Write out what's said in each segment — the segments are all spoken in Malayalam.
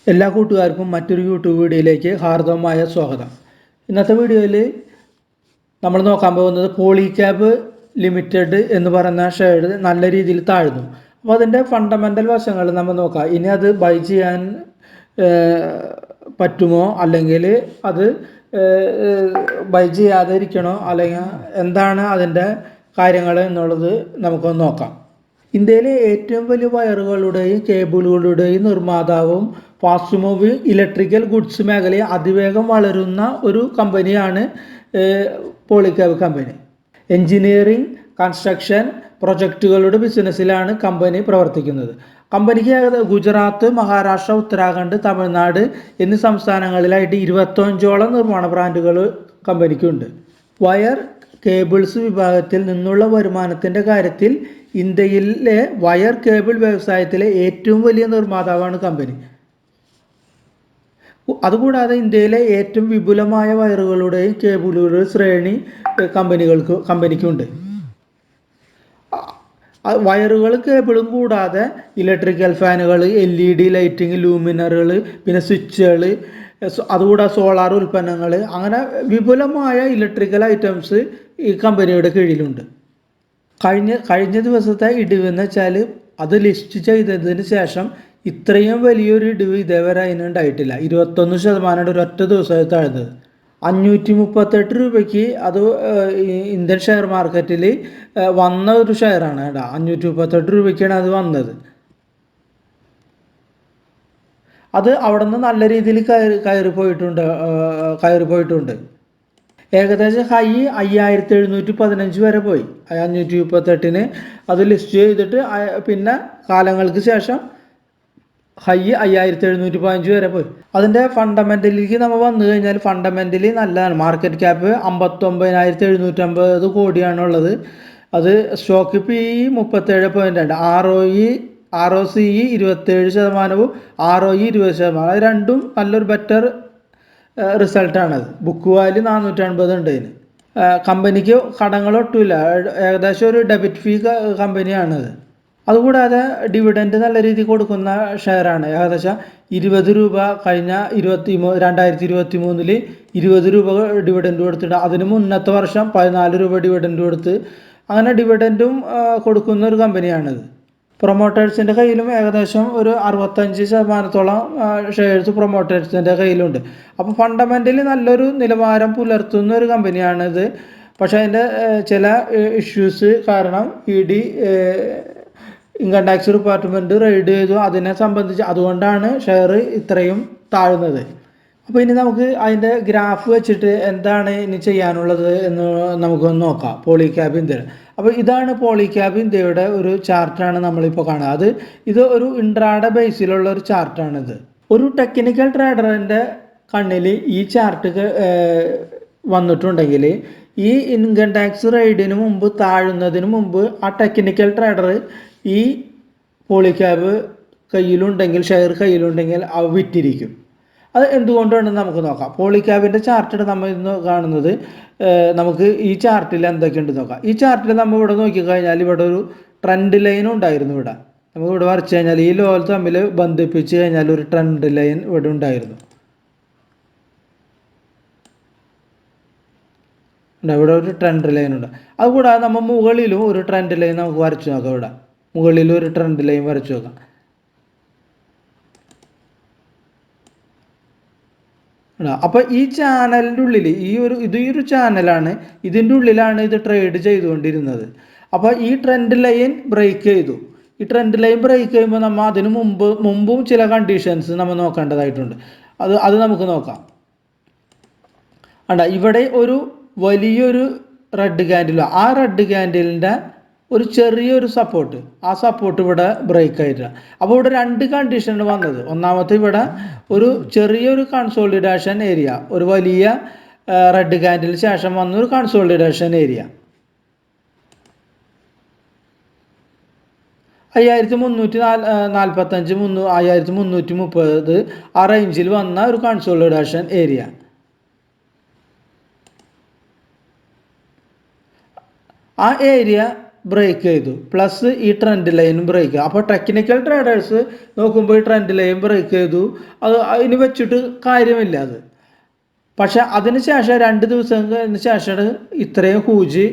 എല്ലാ കൂട്ടുകാർക്കും മറ്റൊരു യൂട്യൂബ് വീഡിയോയിലേക്ക് ഹാർദവമായ സ്വാഗതം. ഇന്നത്തെ വീഡിയോയിൽ നമ്മൾ നോക്കാൻ പോകുന്നത് പോളിക്യാബ് ലിമിറ്റഡ് എന്ന് പറയുന്ന ഷെയർ നല്ല രീതിയിൽ താഴ്ന്നു. അപ്പോൾ അതിൻ്റെ ഫണ്ടമെൻ്റൽ വശങ്ങൾ നമ്മൾ നോക്കാം. ഇനി അത് ബൈ ചെയ്യാൻ പറ്റുമോ, അല്ലെങ്കിൽ അത് ബൈ ചെയ്യാതെ ഇരിക്കണോ, അല്ലെങ്കിൽ എന്താണ് അതിൻ്റെ കാര്യങ്ങൾ എന്നുള്ളത് നമുക്കൊന്ന് നോക്കാം. ഇന്ത്യയിലെ ഏറ്റവും വലിയ വയറുകളുടെയും കേബിളുകളുടെയും നിർമ്മാതാവും ഫാസ്റ്റ് മൂവിങ് ഇലക്ട്രിക്കൽ ഗുഡ്സ് മേഖലയിൽ അതിവേഗം വളരുന്ന ഒരു കമ്പനിയാണ് പോളിക്യാബ് കമ്പനി. എഞ്ചിനീയറിംഗ്, കൺസ്ട്രക്ഷൻ പ്രൊജക്റ്റുകളുടെ ബിസിനസ്സിലാണ് കമ്പനി പ്രവർത്തിക്കുന്നത്. കമ്പനിക്ക് ഗുജറാത്ത്, മഹാരാഷ്ട്ര, ഉത്തരാഖണ്ഡ്, തമിഴ്നാട് എന്നീ സംസ്ഥാനങ്ങളിലായിട്ട് 25ഓളം നിർമ്മാണ ബ്രാൻഡുകൾ കമ്പനിക്കുണ്ട്. വയർ കേബിൾസ് വിഭാഗത്തിൽ നിന്നുള്ള വരുമാനത്തിൻ്റെ കാര്യത്തിൽ ഇന്ത്യയിലെ വയർ കേബിൾ വ്യവസായത്തിലെ ഏറ്റവും വലിയ നിർമ്മാതാവാണ് കമ്പനി. അതുകൂടാതെ ഇന്ത്യയിലെ ഏറ്റവും വിപുലമായ വയറുകളുടെയും കേബിളുകളുടെയും ശ്രേണി കമ്പനിക്കുണ്ട്. വയറുകൾ കേബിളും കൂടാതെ ഇലക്ട്രിക്കൽ ഫാനുകൾ, LED ലൈറ്റിംഗ്, ലൂമിനറുകൾ, പിന്നെ സ്വിച്ചുകൾ, അതുകൂടാതെ സോളാർ ഉൽപ്പന്നങ്ങൾ, അങ്ങനെ വിപുലമായ ഇലക്ട്രിക്കൽ ഐറ്റംസ് ഈ കമ്പനിയുടെ കീഴിലുണ്ട്. കഴിഞ്ഞ ദിവസത്തെ ഇടിവെന്ന് വെച്ചാൽ അത് ലിസ്റ്റ് ചെയ്തതിന് ശേഷം ഇത്രയും വലിയൊരു ഇടിവ് ഇതേവരെ അതിനുണ്ടായിട്ടില്ല. 21% ഒരൊറ്റ ദിവസമായി താഴ്ന്നത്. 538 രൂപയ്ക്ക് അത് ഇന്ത്യൻ ഷെയർ മാർക്കറ്റിൽ വന്ന ഒരു ഷെയറാണ് കേട്ടോ. 538 രൂപയ്ക്കാണ് അത് വന്നത്. അത് അവിടെ നിന്ന് നല്ല രീതിയിൽ കയറി പോയിട്ടുണ്ട്. ഏകദേശം ഹൈ 5715 വരെ പോയി. 538 അത് ലിസ്റ്റ് ചെയ്തിട്ട് പിന്നെ കാലങ്ങൾക്ക് ശേഷം ഹൈ 5715 വരെ പോയി. അതിൻ്റെ ഫണ്ടമെൻ്റലിലേക്ക് നമ്മൾ വന്നു കഴിഞ്ഞാൽ ഫണ്ടമെൻ്റലി നല്ലതാണ്. Market cap 59,750 കോടിയാണുള്ളത്. അത് സ്റ്റോക്ക് PE 37.2, ROCE 27%, ROE 20%. അത് രണ്ടും നല്ലൊരു ബെറ്റർ റിസൾട്ടാണത്. ബുക്ക് വാല്യൂ 450 ഉണ്ട് ഇതിന്. കമ്പനിക്ക് കടങ്ങളൊട്ടുമില്ല. ഏകദേശം ഒരു ഡെബിറ്റ് ഫ്രീ കമ്പനിയാണത്. അതുകൂടാതെ ഡിവിഡൻഡ് നല്ല രീതിയിൽ കൊടുക്കുന്ന ഷെയറാണ്. ഏകദേശം 20 രൂപ കഴിഞ്ഞ 2023 20 രൂപ ഡിവിഡൻഡ് കൊടുത്തിട്ട് അതിന് മുന്നത്തെ വർഷം 14 രൂപ ഡിവിഡൻഡ് കൊടുത്ത് അങ്ങനെ ഡിവിഡൻഡും കൊടുക്കുന്ന ഒരു കമ്പനിയാണിത്. പ്രൊമോട്ടേഴ്സിൻ്റെ കയ്യിലും ഏകദേശം ഒരു 65%-ഓളം ഷെയർസ് പ്രൊമോട്ടേഴ്സിൻ്റെ കയ്യിലുണ്ട്. അപ്പോൾ ഫണ്ടമെൻ്റലി നല്ലൊരു നിലവാരം പുലർത്തുന്ന ഒരു കമ്പനിയാണിത്. പക്ഷേ അതിൻ്റെ ചില ഇഷ്യൂസ് കാരണം ED income tax department raid ചെയ്തു. അതിനെ സംബന്ധിച്ച് അതുകൊണ്ടാണ് ഷെയർ ഇത്രയും താഴ്ന്നത്. അപ്പോൾ ഇനി നമുക്ക് അതിൻ്റെ ഗ്രാഫ് വെച്ചിട്ട് എന്താണ് ഇനി ചെയ്യാനുള്ളത് എന്ന് നമുക്കൊന്ന് നോക്കാം. പോളിക്യാബ് ഇന്ത്യ. അപ്പോൾ ഇതാണ് പോളിക്യാബ് ഇന്ത്യയുടെ ഒരു ചാർട്ടാണ് നമ്മളിപ്പോൾ കാണുക. ഇത് ഒരു ഇൻട്രാഡേ ബേസിലുള്ള ഒരു ചാർട്ടാണിത്. ഒരു ടെക്നിക്കൽ ട്രേഡറിൻ്റെ കണ്ണിൽ ഈ ചാർട്ട് വന്നിട്ടുണ്ടെങ്കിൽ ഈ ഇൻകം ടാക്സ് റെയ്ഡിന് മുമ്പ് താഴുന്നതിന് മുമ്പ് ആ ടെക്നിക്കൽ ട്രേഡർ ഈ പോളിക്യാബ് ഷെയർ കയ്യിലുണ്ടെങ്കിൽ അവ വിറ്റിരിക്കും. അത് എന്തുകൊണ്ടാണെന്ന് നമുക്ക് നോക്കാം. പോളിക്യാബിൻ്റെ ചാർട്ട് നമ്മൾ ഇന്ന് കാണുന്നത്. നമുക്ക് ഈ ചാർട്ടിൽ എന്തൊക്കെയുണ്ട് നോക്കാം. ഈ ചാർട്ടിൽ നമ്മൾ ഇവിടെ നോക്കിക്കഴിഞ്ഞാൽ ഇവിടെ ഒരു ട്രെൻഡ് ലൈൻ ഉണ്ടായിരുന്നു. നമുക്ക് ഇവിടെ വരച്ച് കഴിഞ്ഞാൽ ഈ ലോൽ തമ്മിൽ ബന്ധിപ്പിച്ച് കഴിഞ്ഞാൽ ഒരു ട്രെൻഡ് ലൈൻ ഇവിടെ ഉണ്ടായിരുന്നു. ഇവിടെ ഒരു ട്രെൻഡ് ലൈൻ ഉണ്ട്. അതുകൂടാതെ നമ്മൾ മുകളിലും ഒരു ട്രെൻഡ് ലൈൻ നമുക്ക് വരച്ച് നോക്കാം. ഇവിടെ മുകളിലും ഒരു ട്രെൻഡ് ലൈൻ വരച്ച് നോക്കാം. അപ്പോൾ ഈ ചാനലിൻ്റെ ഉള്ളിൽ ഈ ഒരു ചാനലാണ്. ഇതിൻ്റെ ഉള്ളിലാണ് ഇത് ട്രേഡ് ചെയ്തുകൊണ്ടിരുന്നത്. അപ്പോൾ ഈ ട്രെൻഡ് ലൈൻ ബ്രേക്ക് ചെയ്തു. ഈ ട്രെൻഡ് ലൈൻ ബ്രേക്ക് ചെയ്യുമ്പോൾ നമ്മൾ അതിന് മുമ്പും ചില കണ്ടീഷൻസ് നമ്മൾ നോക്കേണ്ടതായിട്ടുണ്ട്. അത് നമുക്ക് നോക്കാം. ഇവിടെ ഒരു വലിയൊരു റെഡ് ക്യാൻഡിൽ, ആ റെഡ് ക്യാൻഡിലിൻ്റെ ഒരു ചെറിയൊരു സപ്പോർട്ട്, ആ സപ്പോർട്ട് ഇവിടെ ബ്രേക്ക് ആയിട്ടില്ല. അപ്പോൾ ഇവിടെ രണ്ട് കണ്ടീഷനാണ് വന്നത്. ഒന്നാമത്തെ ഇവിടെ ഒരു ചെറിയൊരു കൺസോളിഡേഷൻ ഏരിയ, ഒരു വലിയ റെഡ് ക്യാൻഡിലിന് ശേഷം വന്ന ഒരു കൺസോളിഡേഷൻ ഏരിയ 5345, 5330 ആ റേഞ്ചിൽ വന്ന ഒരു കൺസോളിഡേഷൻ ഏരിയ. ആ ഏരിയ ബ്രേക്ക് ചെയ്തു, പ്ലസ് ഈ ട്രെൻഡ് ലൈനും ബ്രേക്ക് ചെയ്തു. അപ്പോൾ ടെക്നിക്കൽ ട്രേഡേഴ്സ് നോക്കുമ്പോൾ ഈ ട്രെൻഡ് ലൈൻ ബ്രേക്ക് ചെയ്തു, അത് അതിന് വെച്ചിട്ട് കാര്യമില്ല അത്. പക്ഷെ അതിന് ശേഷം 2 ദിവസത്തിന് ശേഷമാണ് ഇത്രയും ഹൂജ്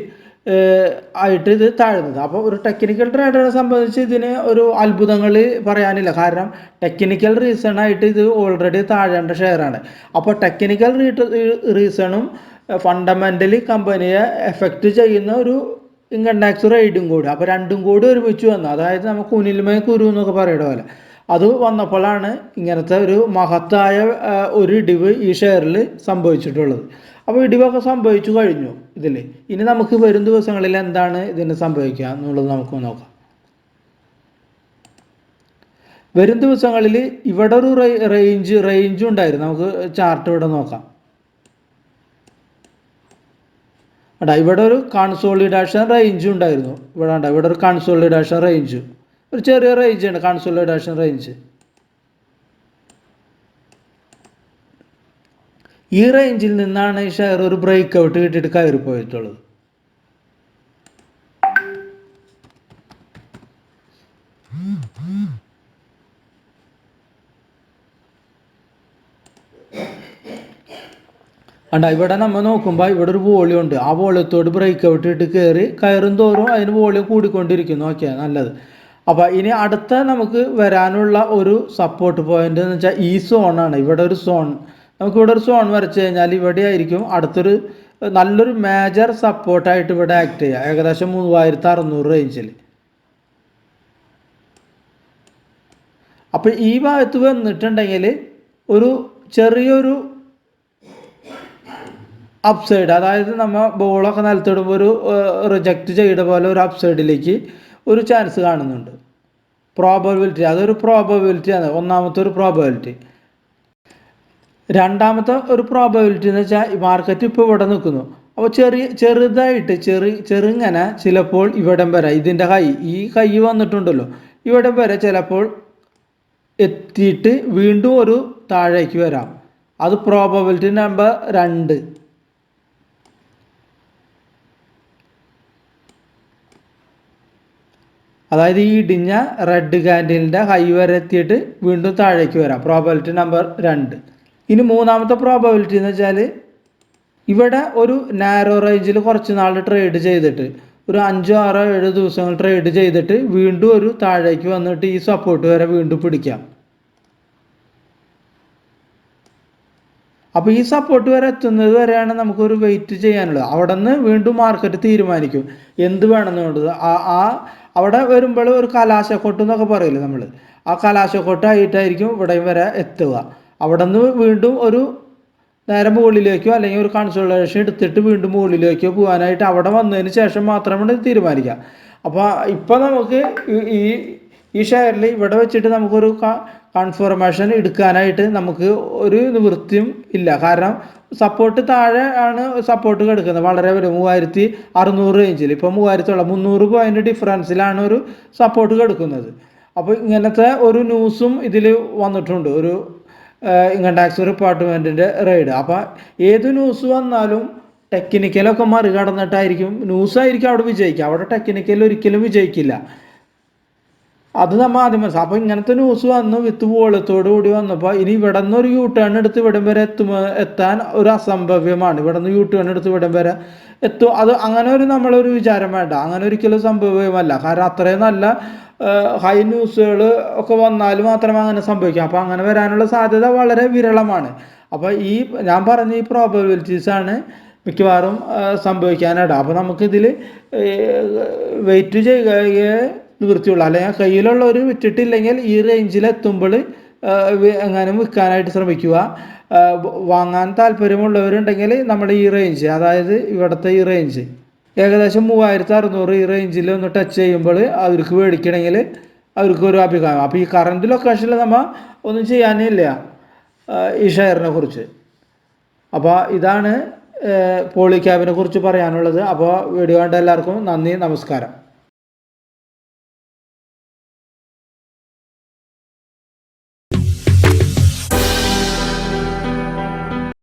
ആയിട്ട് ഇത് താഴുന്നത്. അപ്പോൾ ഒരു ടെക്നിക്കൽ ട്രേഡറെ സംബന്ധിച്ച് ഇതിന് ഒരു അത്ഭുതങ്ങൾ പറയാനില്ല. കാരണം ടെക്നിക്കൽ റീസൺ ആയിട്ട് ഇത് ഓൾറെഡി താഴേണ്ട ഷെയറാണ്. അപ്പോൾ ടെക്നിക്കൽ റീസണും ഫണ്ടമെൻ്റലി കമ്പനിയെ എഫക്റ്റ് ചെയ്യുന്ന ഒരു ഇൻകം ടാക്സ് റെയ്ഡും കൂടി, അപ്പോൾ രണ്ടും കൂടി ഒരുമിച്ച് വന്നു. അതായത് നമുക്ക് കുനിൽമേ കുരു എന്നൊക്കെ പറയുന്ന പോലെ അത് വന്നപ്പോഴാണ് ഇങ്ങനത്തെ ഒരു മഹത്തായ ഒരു ഇടിവ് ഈ ഷെയറിൽ സംഭവിച്ചിട്ടുള്ളത്. അപ്പോൾ ഇടിവൊക്കെ സംഭവിച്ചു കഴിഞ്ഞു ഇതിൽ. ഇനി നമുക്ക് വരും ദിവസങ്ങളിൽ എന്താണ് ഇതിന് സംഭവിക്കുക എന്നുള്ളത് നമുക്ക് നോക്കാം. വരും ദിവസങ്ങളിൽ ഇവിടെ ഒരു റേഞ്ച് ഉണ്ടായിരുന്നു. നമുക്ക് ചാർട്ട് ഇവിടെ നോക്കാം. ഇവിടെ ഒരു കൺസോളിഡേഷൻ റേഞ്ച് ഉണ്ടായിരുന്നു. ഇവിടെ ഒരു കൺസോളിഡേഷൻ റേഞ്ച്, ഒരു ചെറിയ റേഞ്ചാണ് കൺസോളിഡേഷൻ റേഞ്ച്. ഈ റേഞ്ചിൽ നിന്നാണ് ഈ ഷെയർ ഒരു ബ്രേക്ക് ഔട്ട് കിട്ടിയിട്ട് കയറി പോയിട്ടുള്ളത്. ഇവിടെ നമ്മൾ നോക്കുമ്പോൾ ഇവിടെ ഒരു വോളിയം ഉണ്ട്. ആ വോളിയത്തോട് ബ്രേക്ക് ഔട്ട് ഇട്ട് കയറും തോറും അതിന് വോളിയം കൂടിക്കൊണ്ടിരിക്കുന്നു. ഓക്കെ, നല്ലത്. അപ്പോൾ ഇനി അടുത്ത നമുക്ക് വരാനുള്ള ഒരു സപ്പോർട്ട് പോയിന്റ് എന്ന് വെച്ചാൽ ഈ സോണാണ്. ഇവിടെ ഒരു സോൺ, നമുക്കിവിടെ ഒരു സോൺ വരച്ച് കഴിഞ്ഞാൽ ഇവിടെ ആയിരിക്കും അടുത്തൊരു നല്ലൊരു മേജർ സപ്പോർട്ടായിട്ട് ഇവിടെ ആക്ട് ചെയ്യുക, ഏകദേശം 3600 റേഞ്ചിൽ. അപ്പോൾ ഈ ഭാഗത്ത് വന്നിട്ടുണ്ടെങ്കിൽ ഒരു ചെറിയൊരു അപ്സൈഡ്, അതായത് നമ്മൾ ബോളൊക്കെ നിലത്തിടുമ്പോൾ ഒരു റിജക്റ്റ് ചെയ്ത പോലെ ഒരു അപ്സൈഡിലേക്ക് ഒരു ചാൻസ് കാണുന്നുണ്ട്. പ്രോബബിലിറ്റി, അതൊരു പ്രോബബിലിറ്റിയാണ്, ഒന്നാമത്തെ ഒരു പ്രോബബിലിറ്റി. രണ്ടാമത്തെ ഒരു പ്രോബബിലിറ്റി എന്ന് വെച്ചാൽ മാർക്കറ്റ് ഇപ്പോൾ ഇവിടെ നിൽക്കുന്നു. അപ്പോൾ ചെറുതായിട്ട് ചെറുങ്ങനെ ചിലപ്പോൾ ഇവിടം വരെ ഇതിൻ്റെ ഈ കൈ വന്നിട്ടുണ്ടല്ലോ, ഇവിടം വരെ ചിലപ്പോൾ എത്തിയിട്ട് വീണ്ടും ഒരു താഴേക്ക് വരാം. അത് പ്രോബബിലിറ്റി നമ്പർ 2. അതായത് ഈ ഇടിഞ്ഞ റെഡ് കാൻഡിലിൻ്റെ ഹൈ വരെ എത്തിയിട്ട് വീണ്ടും താഴേക്ക് വരാം, പ്രോബബിലിറ്റി നമ്പർ 2. ഇനി മൂന്നാമത്തെ പ്രോബബിലിറ്റി എന്ന് വെച്ചാൽ ഇവിടെ ഒരു നാരോ റേഞ്ചിൽ കുറച്ച് നാൾ ട്രേഡ് ചെയ്തിട്ട് ഒരു 5, 6, 7 ദിവസങ്ങൾ ട്രേഡ് ചെയ്തിട്ട് വീണ്ടും ഒരു താഴേക്ക് വന്നിട്ട് ഈ സപ്പോർട്ട് വരെ വീണ്ടും പിടിക്കാം. അപ്പോൾ ഈ സപ്പോർട്ട് വരെ എത്തുന്നത് വരെയാണ് നമുക്കൊരു വെയിറ്റ് ചെയ്യാനുള്ളത്. അവിടെ നിന്ന് വീണ്ടും മാർക്കറ്റ് തീരുമാനിക്കും എന്ത് വേണമെന്നുള്ളത്. അവിടെ വരുമ്പോൾ ഒരു കലാശക്കൊട്ട് എന്നൊക്കെ പറയില്ലേ നമ്മൾ, ആ കലാശക്കൊട്ടായിട്ടായിരിക്കും ഇവിടെ വരെ എത്തുക. അവിടെ നിന്ന് വീണ്ടും ഒരു നേരെ മുകളിലേക്കോ അല്ലെങ്കിൽ ഒരു കൺസോൾട്ടേഷൻ എടുത്തിട്ട് വീണ്ടും മുകളിലേക്കോ പോകാനായിട്ട് അവിടെ വന്നതിന് ശേഷം മാത്രമാണ് തീരുമാനിക്കുക. അപ്പോൾ ഇപ്പോൾ നമുക്ക് ഈ ഷെയറിൽ ഇവിടെ വെച്ചിട്ട് നമുക്കൊരു കൺഫർമേഷൻ എടുക്കാനായിട്ട് നമുക്ക് ഒരു നിവൃത്തിയും ഇല്ല. കാരണം സപ്പോർട്ട് താഴെ ആണ് സപ്പോർട്ട് കിടക്കുന്നത്, വളരെ വരും 3600 റേഞ്ചിൽ. ഇപ്പോൾ 300 പോയിന്റ് ഡിഫറൻസിലാണ് ഒരു സപ്പോർട്ട് കിടക്കുന്നത്. അപ്പോൾ ഇങ്ങനത്തെ ഒരു ന്യൂസും ഇതിൽ വന്നിട്ടുണ്ട്, ഒരു ഇൻകം ടാക്സ് ഡിപ്പാർട്ട്മെൻറ്റിൻ്റെ റെയ്ഡ്. അപ്പോൾ ഏത് ന്യൂസ് വന്നാലും ടെക്നിക്കലൊക്കെ മറികടന്നിട്ടായിരിക്കും ന്യൂസായിരിക്കും അവിടെ വിജയിക്കുക, അവിടെ ടെക്നിക്കൽ ഒരിക്കലും വിജയിക്കില്ല. അത് നമ്മൾ ആദ്യം മനസ്സിലാക്കും. അപ്പോൾ ഇങ്ങനത്തെ ന്യൂസ് വന്ന് വിത്ത് വോളത്തോടു കൂടി വന്നപ്പോൾ ഇനി ഇവിടെ നിന്ന് ഒരു യൂ ടേൺ എടുത്ത് ഇവിടം വരെ എത്താൻ ഒരു അസംഭവ്യമാണ്. ഇവിടെ നിന്ന് യൂ ടേൺ എടുത്ത് ഇവിടം വരെ എത്തും. അത് അങ്ങനെ ഒരു നമ്മളൊരു വിചാരം വേണ്ട, അങ്ങനെ ഒരിക്കലും സംഭവ്യമല്ല. കാരണം അത്രയും നല്ല ഹൈ ന്യൂസുകൾ ഒക്കെ വന്നാൽ മാത്രമേ അങ്ങനെ സംഭവിക്കൂ. അപ്പോൾ അങ്ങനെ വരാനുള്ള സാധ്യത വളരെ വിരളമാണ്. അപ്പോൾ ഞാൻ പറഞ്ഞ ഈ പ്രോബബിലിറ്റീസാണ് മിക്കവാറും സംഭവിക്കാനായിട്ട്. അപ്പോൾ നമുക്കിതിൽ വെയിറ്റ് ചെയ്യുകയെ നിവൃത്തിയുള്ളൂ. അല്ലെങ്കിൽ കയ്യിലുള്ളവർ വിറ്റിട്ടില്ലെങ്കിൽ ഈ റേഞ്ചിൽ എത്തുമ്പോൾ എങ്ങാനും വിൽക്കാനായിട്ട് ശ്രമിക്കുക. വാങ്ങാൻ താല്പര്യമുള്ളവരുണ്ടെങ്കിൽ നമ്മൾ ഈ റേഞ്ച്, അതായത് ഇവിടുത്തെ ഈ റേഞ്ച് ഏകദേശം 3600 ഈ റേഞ്ചിൽ ഒന്ന് ടച്ച് ചെയ്യുമ്പോൾ അവർക്ക് മേടിക്കണമെങ്കിൽ അവർക്കൊരു അഭിപ്രായം. അപ്പോൾ ഈ കറണ്ട് ലൊക്കേഷനിൽ നമ്മൾ ഒന്നും ചെയ്യാനില്ല ഈ ഷെയറിനെ കുറിച്ച്. അപ്പോൾ ഇതാണ് പോളിക്യാബിനെ കുറിച്ച് പറയാനുള്ളത്. അപ്പോൾ വീഡിയോ കണ്ട എല്ലാവർക്കും നന്ദി, നമസ്കാരം.